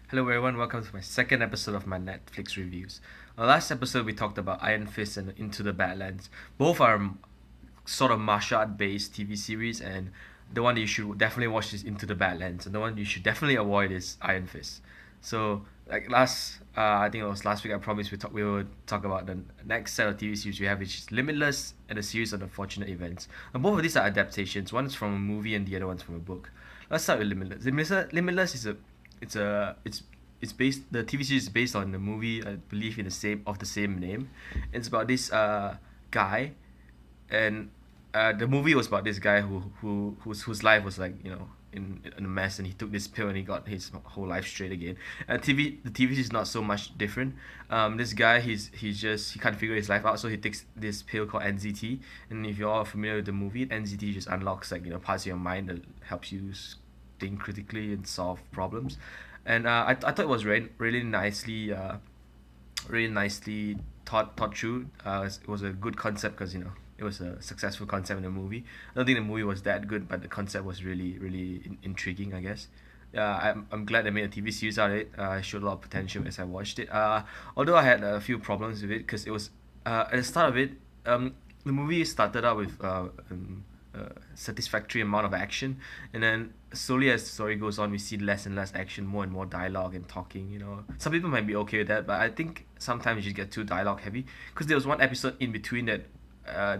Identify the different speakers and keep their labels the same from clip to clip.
Speaker 1: Hello everyone, welcome to my second episode of my Netflix reviews. Last episode we talked about Iron Fist and Into the Badlands. Both are sort of martial art based TV series, and the one you should definitely watch is Into the Badlands, and the one you should definitely avoid is Iron Fist. So I think it was last week. I promised we would talk about the next set of TV series we have, which is Limitless and a series of unfortunate events. And both of these are adaptations. One is from a movie, and the other one's from a book. Let's start with Limitless. Limitless is a it's a it's based the TV series is based on the movie, I believe, in the same name. It's about this guy, and the movie was about this guy whose life was like, in a mess, and he took this pill and he got his whole life straight again. The TV is not so much different. This guy, he can't figure his life out, so he takes this pill called NZT. And if you're all familiar with the movie, NZT just unlocks, like, parts of your mind that helps you think critically and solve problems. And I thought it was really nicely thought through. It was a good concept because it was a successful concept in the movie. I don't think the movie was that good, but the concept was really intriguing, I guess. I'm glad they made a TV series out of it. I showed a lot of potential as I watched it. Although I had a few problems with it because it was at the start of it, the movie started out with satisfactory amount of action, and then slowly as the story goes on, we see less and less action, more and more dialogue and talking. Some people might be okay with that, but I think sometimes you just get too dialogue heavy. Because there was one episode in between that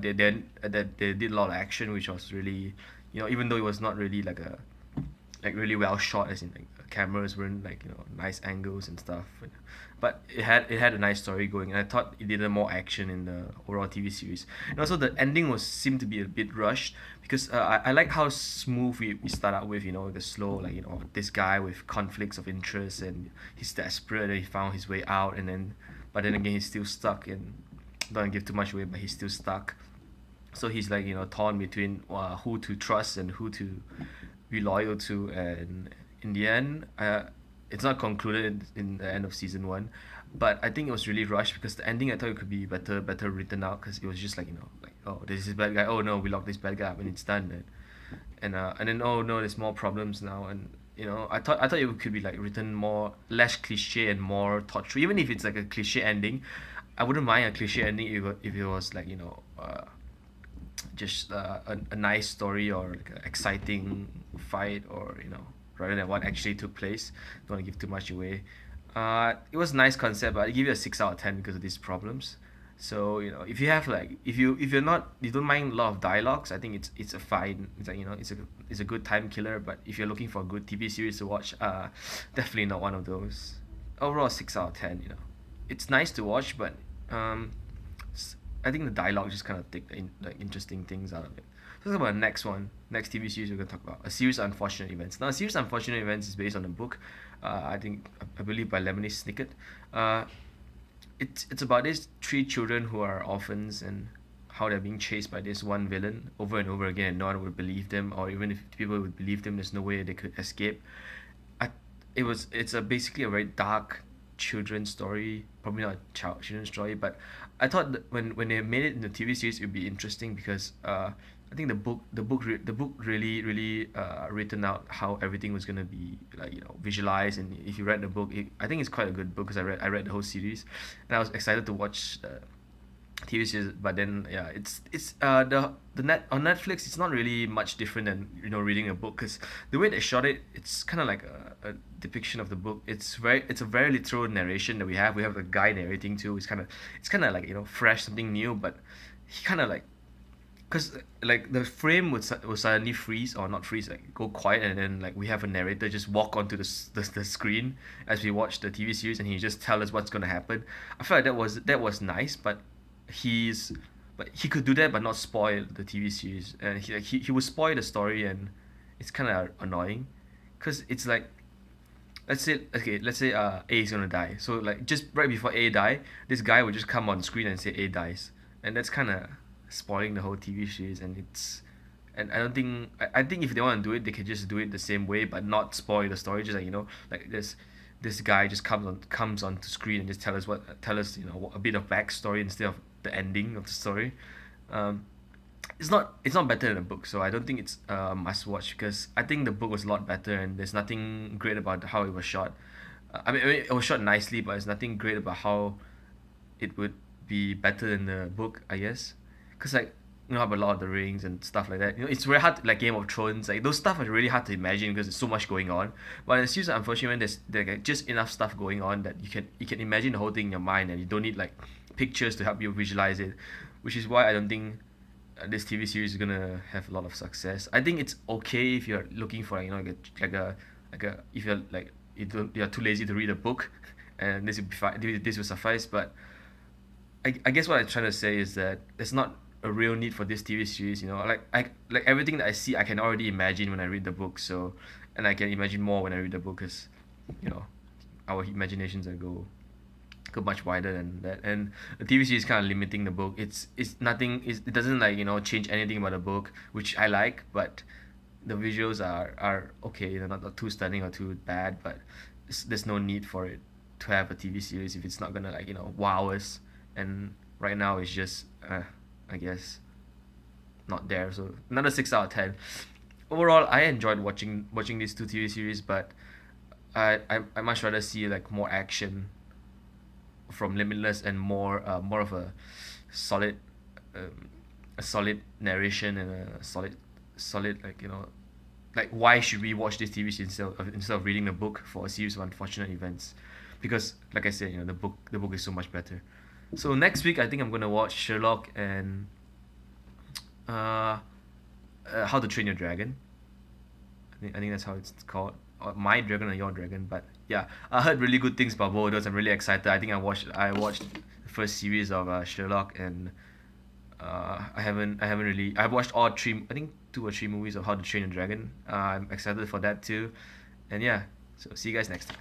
Speaker 1: they did a lot of action, which was really, even though it was not really like really well shot, as in like the cameras weren't like nice angles and stuff, but it had a nice story going, and I thought it needed more action in the overall TV series. And also the ending was seemed to be a bit rushed because I like how smooth we start out with, the slow, like, this guy with conflicts of interest, and he's desperate and he found his way out, and then but then again he's still stuck, and don't give too much away, but he's still stuck. So he's like, torn between who to trust and who to be loyal to. And in the end, it's not concluded in the end of season one, but I think it was really rushed because the ending, I thought it could be better written out, because it was just like, like, oh, this is bad guy, oh no, we locked this bad guy up and it's done. And then, oh no, there's more problems now. And I thought it could be like written more, less cliche and more thought through. Even if it's like a cliche ending, I wouldn't mind a cliche ending if it was like, just a nice story, or like an exciting fight, or rather than what actually took place. Don't want to give too much away. It was a nice concept, but I give it a 6 out of 10 because of these problems. So if you have like, if you don't mind a lot of dialogues, I think it's a fine, it's like, it's a good time killer. But if you're looking for a good TV series to watch, definitely not one of those. Overall, 6 out of 10. It's nice to watch, but um I think the dialogue just kind of take the interesting things out of it. So let's talk about the next TV series we're gonna talk about. A series of unfortunate events. Now, a series of unfortunate events is based on a book, I believe by Lemony Snicket. Uh, it's about these three children who are orphans, and how they're being chased by this one villain over and over again, and no one would believe them, or even if people would believe them, there's no way they could escape. I it's a basically a very dark children's story, probably not a children's story, but I thought that when they made it in the TV series, it would be interesting because I think the book really written out how everything was gonna be, like, visualized. And if you read the book, I think it's quite a good book because I read the whole series, and I was excited to watch the TV series. But then, yeah, it's the net on Netflix. It's not really much different than reading a book, because the way they shot it, it's kind of like a depiction of the book. It's a very literal narration that we have. We have the guy narrating too. It's kind of like, fresh, something new. But he kind of like, because like the frame would suddenly freeze, or not freeze, like go quiet, and then like we have a narrator just walk onto the screen as we watch the TV series, and he just tell us what's gonna happen. I felt like that was nice, but he's but he could do that but not spoil the TV series, and he would spoil the story, and it's kind of annoying, because it's like, let's say A is gonna die, so like just right before A die, this guy would just come on screen and say A dies, and that's kind of spoiling the whole TV series. And I don't think I think if they want to do it, they can just do it the same way but not spoil the story. Just like, like this guy just comes onto screen and just tell us a bit of backstory instead of the ending of the story. Um, it's not better than the book, so I don't think it's a must watch, because I think the book was a lot better, and there's nothing great about how it was shot. I mean, it was shot nicely, but it's nothing great about how it would be better than the book, I guess. Cause like you know, have a Lord of the Rings and stuff like that. You know, it's very hard. Like Game of Thrones, like those stuff are really hard to imagine because there's so much going on. But in series, unfortunately, there's like, just enough stuff going on that you can imagine the whole thing in your mind, and you don't need like pictures to help you visualize it, which is why I don't think this TV series is gonna have a lot of success. I think it's okay if you're looking for like, you know, like a if you're like you're too lazy to read a book, and this will be fine. This will suffice. But I guess what I'm trying to say is that there's not a real need for this TV series. You know, like everything that I see, I can already imagine when I read the book. So, and I can imagine more when I read the book, because, you know, our imaginations go much wider than that. And the TV series is kind of limiting the book. It's nothing. It doesn't like, you know, change anything about the book, which I like. But the visuals are okay. They're not too stunning or too bad. But there's no need for it to have a TV series if it's not gonna, like, you know, wow us. And right now it's just I guess not there. So another 6 out of 10. Overall, I enjoyed watching these two TV series, but I much rather see like more action from Limitless, and more of solid um, a solid narration, and a solid, like, you know, like why should we watch this TV series instead of reading the book for a series of unfortunate events. Because like I said, you know, the book is so much better. So next week I think I'm gonna watch Sherlock and uh, How to Train Your Dragon. I think that's how it's called. Or My Dragon or Your Dragon. But yeah, I heard really good things about both of those. I'm really excited. I think I watched the first series of Sherlock, and I haven't really, I've watched all three, I think 2 or 3 movies of How to Train Your Dragon. I'm excited for that too. And yeah, so see you guys next time.